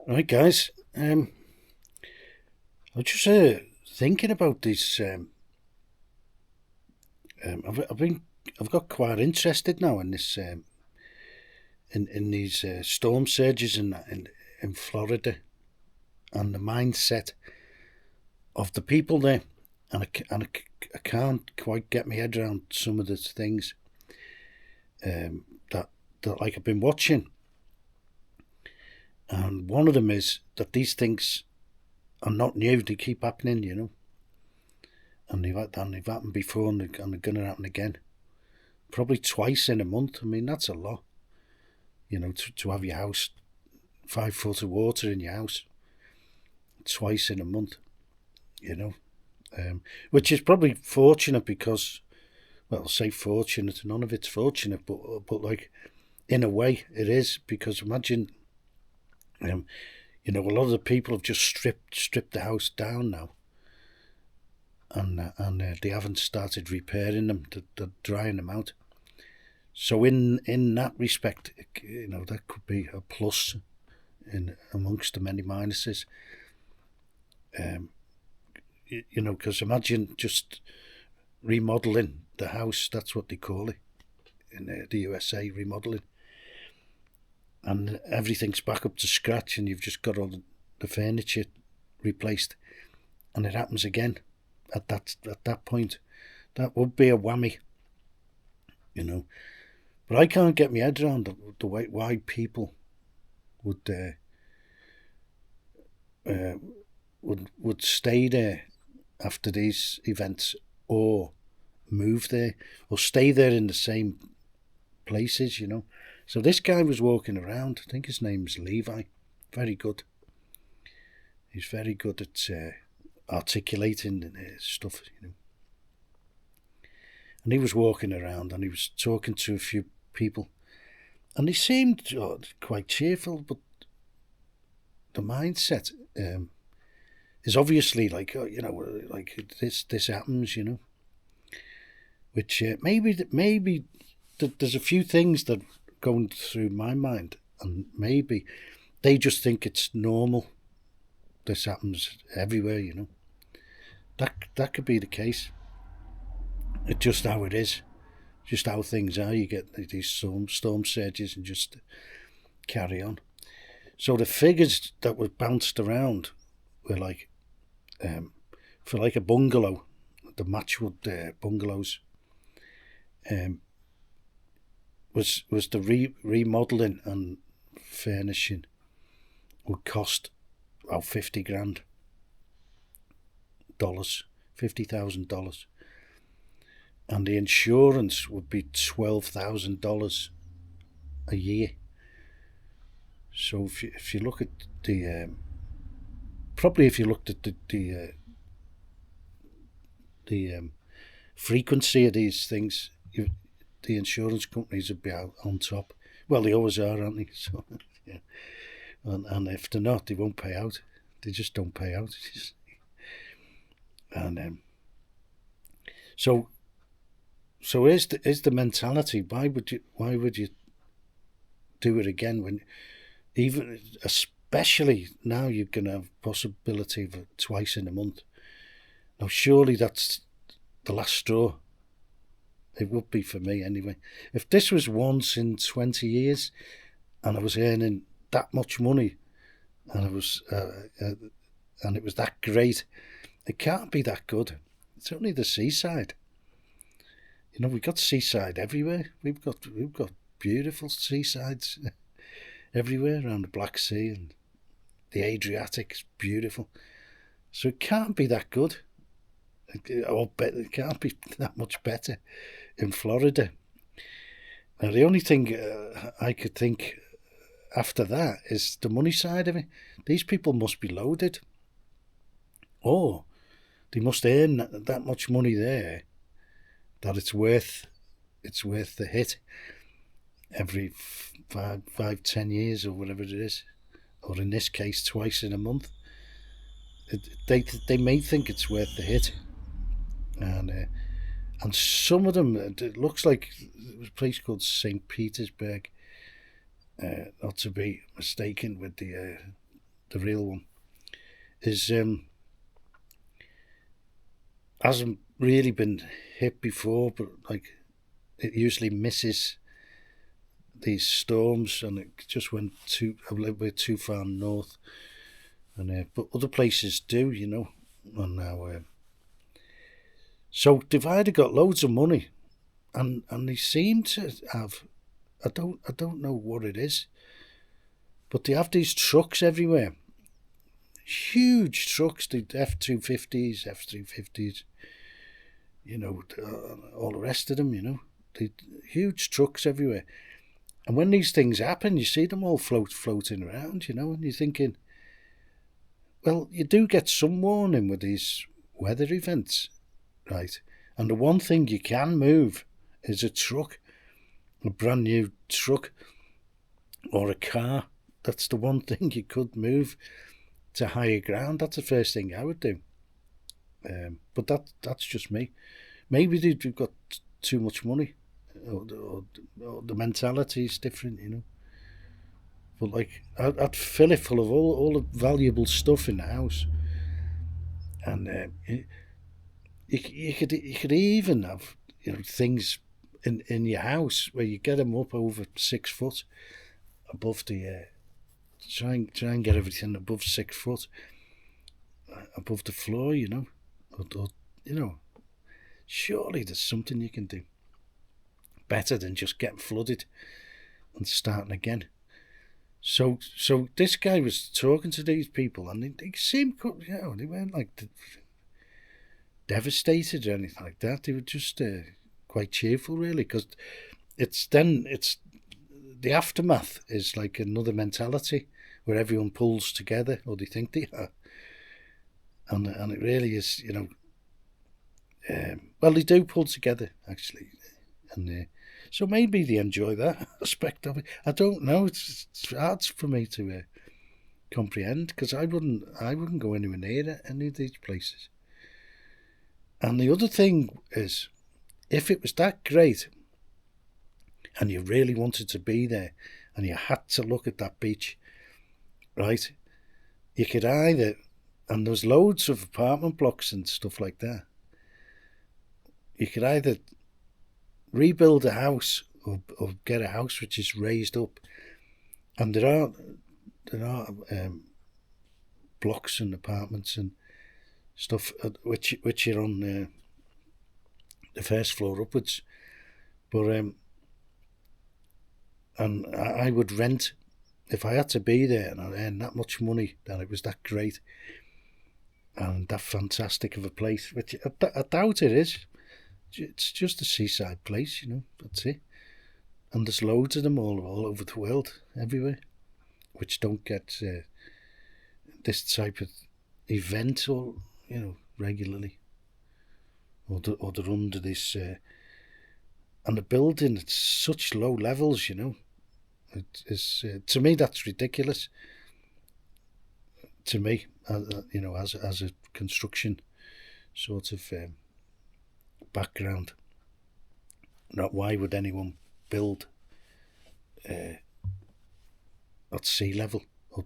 Right, guys. I was just thinking about this. I've been, I've got quite interested now in this, in these storm surges in Florida and the mindset of the people there, and I can't quite get my head around some of the things that like I've been watching, and one of them is that these things are not new; they keep happening, and they've happened before, and they're going to happen again. Probably twice in a month. I mean, that's a lot. To have your house 5 foot of water in your house twice in a month. You know, which is probably fortunate because, well, I'll say fortunate. None of it's fortunate, but like in a way it is because imagine, um, a lot of the people have just stripped the house down now, and they haven't started repairing them. They're drying them out. So in that respect, that could be a plus in amongst the many minuses. Because imagine just remodeling the house. That's what they call it in the USA, remodeling, and everything's back up to scratch, and you've just got all the furniture replaced, and it happens again at that point. That would be a whammy, you know. But I can't get my head around the way why people would would stay there after these events, or move there, or stay there in the same places. So this guy was walking around. I think his name's Levi. Very good. He's very good at articulating stuff. And he was walking around, and he was talking to a few people, and he seemed quite cheerful, but the mindset is obviously like, like this happens, which maybe there's a few things that going through my mind, and maybe they just think it's normal. This happens everywhere, That could be the case. It's just how it is, just how things are. You get these storm surges and just carry on. So the figures that were bounced around were like, for like a bungalow, the Matchwood bungalows, was the remodeling and furnishing would cost about $50,000, $50,000, and the insurance would be $12,000 a year. So if you look at the probably if you looked at the frequency of these things, the insurance companies would be out on top. Well, they always are, aren't they? So yeah, and if they're not, they won't pay out. They just don't pay out. And so is the mentality. Why would you do it again when, even especially now, you're going to have possibility of it twice in a month? Now surely that's the last straw. It would be for me anyway. If this was once in 20 years and I was earning that much money, and and it was that great, it can't be that good. It's only the seaside. We've got seaside everywhere. We've got beautiful seasides everywhere around the Black Sea, and the Adriatic is beautiful. So it can't be that good. It can't be that much better in Florida. Now the only thing I could think after that is the money side of it. These people must be loaded, or they must earn that much money there that it's worth the hit every 5, 10 years or whatever it is, or in this case twice in a month. They may think it's worth the hit, and some of them, it looks like it was a place called St. Petersburg, not to be mistaken with the the real one, is hasn't really been hit before, but like it usually misses these storms, and it just went a little bit too far north. And but other places do, you know. And now, so they've either got loads of money, and they seem to have. I don't know what it is, but they have these trucks everywhere. Huge trucks, the F-250s, F-350s, you know, all the rest of them, you know. The huge trucks everywhere. And when these things happen, you see them all floating around, you know, and you're thinking, well, you do get some warning with these weather events, right? And the one thing you can move is a truck, a brand new truck or a car. That's the one thing you could move to higher ground. That's the first thing I would do. But that's just me. Maybe they've got too much money, or the mentality is different, you know. But like, I'd fill it full of all the valuable stuff in the house, and you could even have, you know, things in your house where you get them up over 6 foot above the try and get everything above 6 foot above the floor, you know, or you know, surely there's something you can do better than just getting flooded and starting again. So this guy was talking to these people, and they seemed, you know, they weren't like devastated or anything like that. They were just quite cheerful, really, because it's the aftermath is like another mentality where everyone pulls together, or they think they are, and it really is, you know. Well, they do pull together actually, and so maybe they enjoy that aspect of it. I don't know. It's hard for me to comprehend, because I wouldn't go anywhere near any of these places. And the other thing is, if it was that great, and you really wanted to be there, and you had to look at that beach, right? You could either, and there's loads of apartment blocks and stuff like that. You could either rebuild a house, or get a house which is raised up, and there are blocks and apartments and stuff which are on the first floor upwards, but and I would rent if I had to be there, and I earned that much money, that it was that great and that fantastic of a place, which I doubt it is. It's just a seaside place, you know, that's it. And there's loads of them all over the world, everywhere, which don't get this type of event, or, you know, regularly, or they're under this. And the building, it's such low levels, you know. It's to me, that's ridiculous. To me, you know, as a construction sort of background, not why would anyone build at sea level, or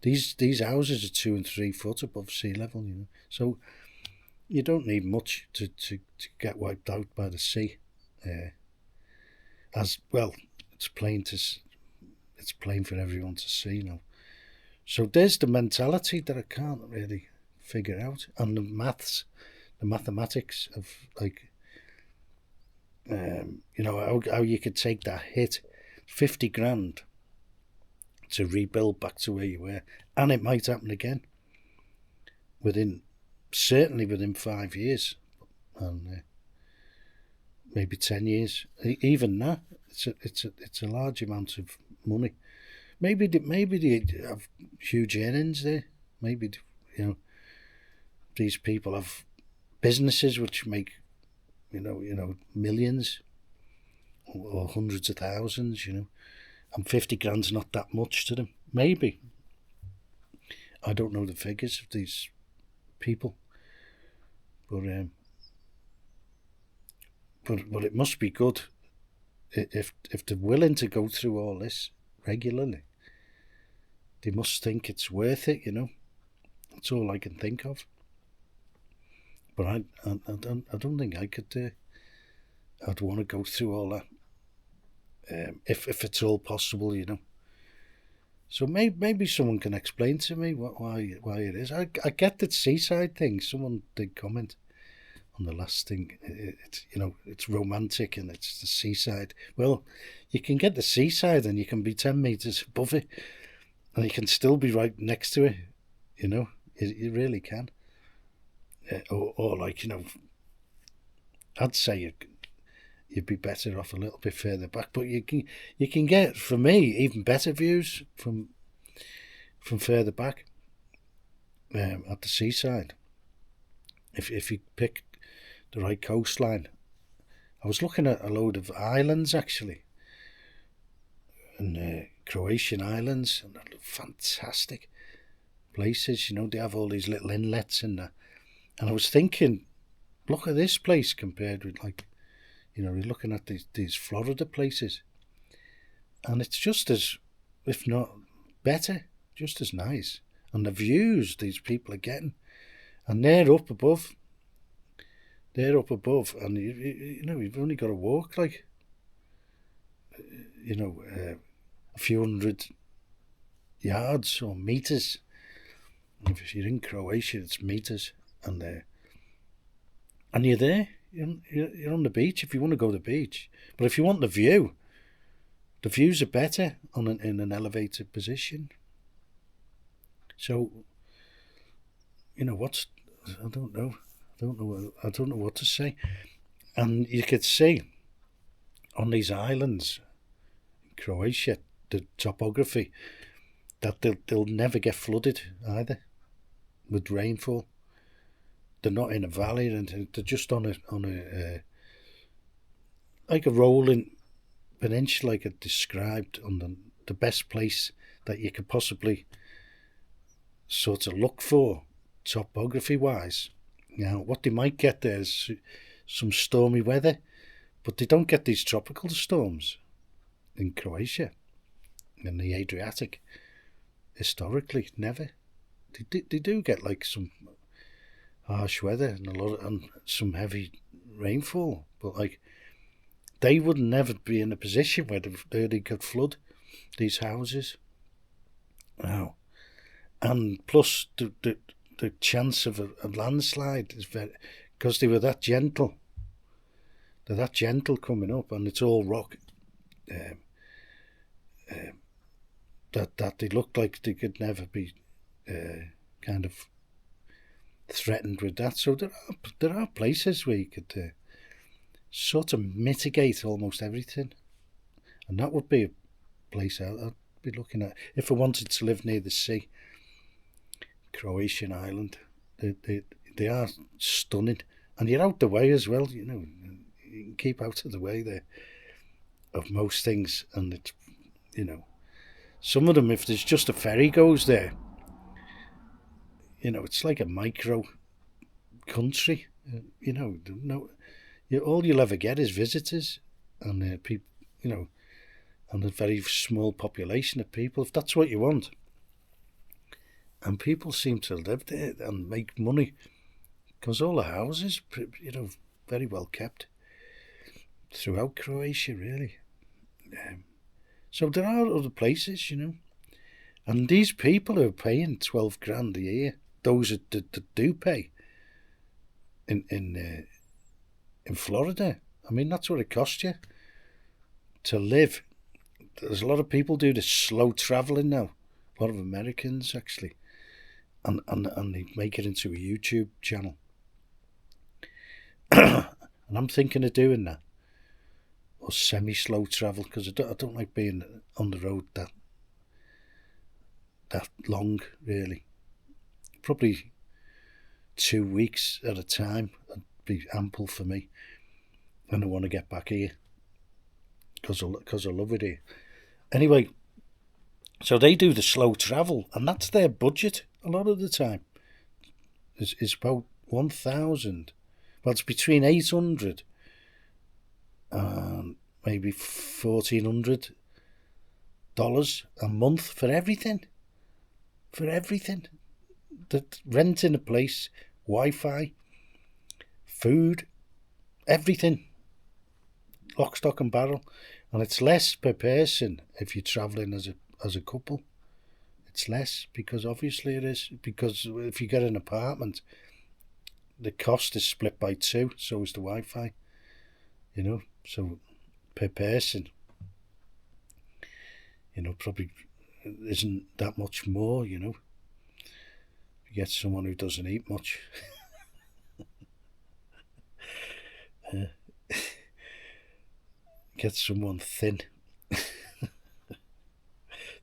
these houses are 2 and 3 foot above sea level, you know. So you don't need much to get wiped out by the sea. As well, it's plain for everyone to see now. So there's the mentality that I can't really figure out, and the mathematics of, like, you know, how you could take that hit, 50 grand, to rebuild back to where you were, and it might happen again certainly within 5 years, and maybe 10 years. Even that, it's a large amount of money. Maybe they have huge earnings there. Maybe, you know, these people have businesses which make, you know, millions or hundreds of thousands, you know, and 50 grand's not that much to them. Maybe. I don't know the figures of these people, but it must be good if they're willing to go through all this regularly. they must think it's worth it, you know. That's all I can think of. But I don't think I could. I'd want to go through all that. If it's all possible, you know. So maybe someone can explain to me why it is. I get that seaside thing. Someone did comment on the last thing. It's, you know, it's romantic and it's the seaside. Well, you can get the seaside and you can be 10 metres above it, and you can still be right next to it. You know, you really can. Or like, you know, I'd say you'd be better off a little bit further back, but you can get, for me, even better views from further back at the seaside if you pick the right coastline. I was looking at a load of islands actually, and Croatian islands, and they're fantastic places. You know, they have all these little inlets in there, and I was thinking, look at this place compared with, like, you know, you're looking at these Florida places, and it's just as, if not better, just as nice. And the views these people are getting, and they're up above, and you know, you've only got to walk, like, you know, a few hundred yards or meters. If you're in Croatia, it's meters, and you're there. You're on the beach if you want to go to the beach. But if you want the views are better in an elevated position. So, you know, I don't know what to say. And you could see on these islands in Croatia, the topography, that they'll never get flooded either with rainfall. They're not in a valley, and they're just on a like a rolling peninsula, like I described, on the best place that you could possibly sort of look for topography wise. Now, what they might get there is some stormy weather, but they don't get these tropical storms in Croatia and the Adriatic. Historically, never. They do get like some harsh weather and some heavy rainfall, but like they would never be in a position where they could flood these houses. Now, and plus the chance of a landslide is very, because they were that gentle. They're that gentle coming up, and it's all rock. That they look like they could never be kind of threatened with that. So there are places where you could sort of mitigate almost everything, and that would be a place I'd be looking at if I wanted to live near the sea. Croatian island, they are stunning, and you're out the way as well. You know, you can keep out of the way there of most things, and it's, you know, some of them, if there's just a ferry goes there, you know, it's like a micro country. You know, all you'll ever get is visitors and people, you know, and a very small population of people, if that's what you want. And people seem to live there and make money because all the houses, you know, very well kept throughout Croatia, really. So there are other places, you know, and these people are paying 12 grand a year. Those that do pay in Florida. I mean, that's what it costs you to live. There's a lot of people do this slow travelling now. A lot of Americans actually. And they make it into a YouTube channel. And I'm thinking of doing that. Or semi-slow travel, because I don't like being on the road that long, really. Probably 2 weeks at a time would be ample for me. And I want to get back here. Because I love it here. Anyway, so they do the slow travel, and that's their budget a lot of the time. It's about 1,000. Well, it's between 800 and maybe $1,400 a month for everything. for everything. That renting a place, Wi-Fi, food, everything, lock, stock and barrel. And it's less per person if you're travelling as a couple. It's less, because obviously it is. Because if you get an apartment, the cost is split by 2, so is the Wi-Fi. So per person, probably isn't that much more. You get someone who doesn't eat much. Get someone thin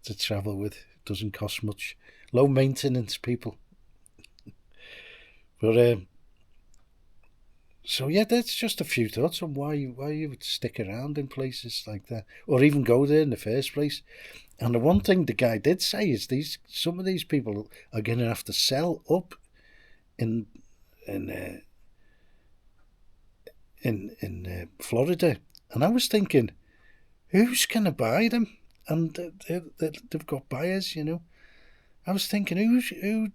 to travel with. It doesn't cost much. Low maintenance people. But so yeah, that's just a few thoughts on why you would stick around in places like that, or even go there in the first place. And the one thing the guy did say is some of these people are going to have to sell up in Florida. And I was thinking, who's going to buy them? And they've got buyers, I was thinking, who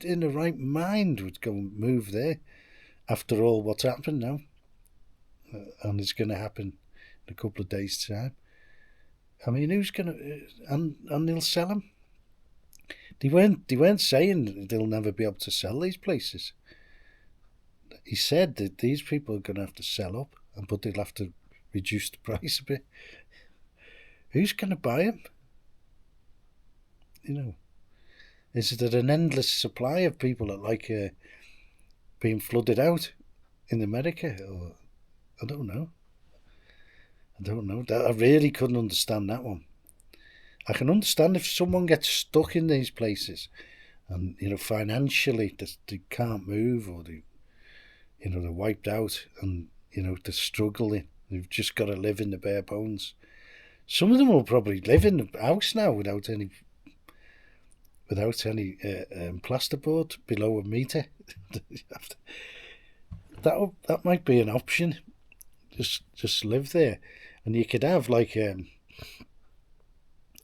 in the right mind would go and move there after all what's happened now? And it's going to happen in a couple of days' time. I mean, who's going to... And they'll sell them. They weren't saying they'll never be able to sell these places. He said that these people are going to have to sell up, but they'll have to reduce the price a bit. Who's going to buy them? Is it an endless supply of people that like being flooded out in America? Or I don't know. I really couldn't understand that one. I can understand if someone gets stuck in these places and, financially they can't move, or they're wiped out, and, they're struggling. They've just got to live in the bare bones. Some of them will probably live in the house now without any plasterboard below a metre. That might be an option. Just live there, and you could have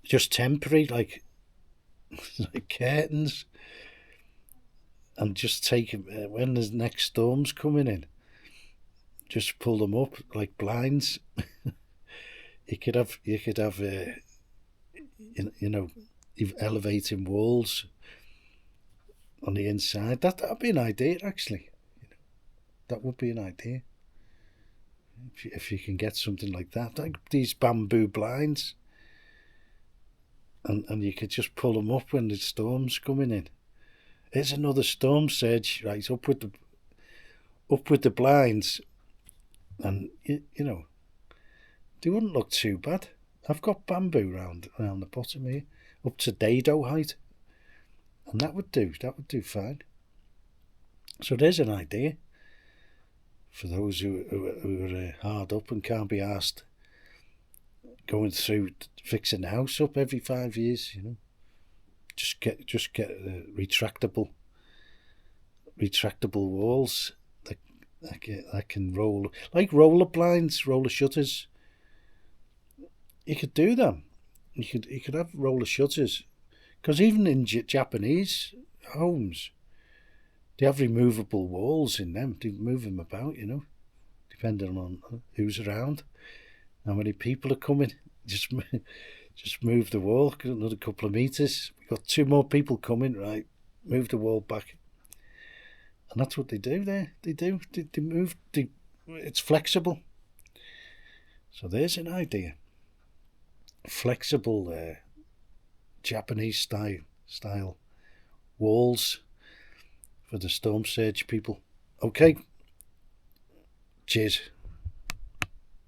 just temporary like curtains, and just take when the next storm's coming in, just pull them up like blinds. you could have elevating walls on the inside. That'd be an idea, actually. That would be an idea. If you can get something like that, like these bamboo blinds, and you could just pull them up when the storm's coming in. Here's another storm surge, right? Up with the blinds, and they wouldn't look too bad. I've got bamboo around the bottom here, up to dado height, and that would do fine. So there's an idea for those who are hard up and can't be asked going through fixing the house up every 5 years. Just get retractable walls that can roll, like roller blinds, roller shutters. You could do them. You could have roller shutters, because even in Japanese homes, they have removable walls in them. They move them about, depending on who's around, how many people are coming. Just move the wall another couple of meters. We've got 2 more people coming, right? Move the wall back, and that's what they do there. They move. It's flexible. So there's an idea. Flexible Japanese style walls for the storm surge people. Okay. Cheers.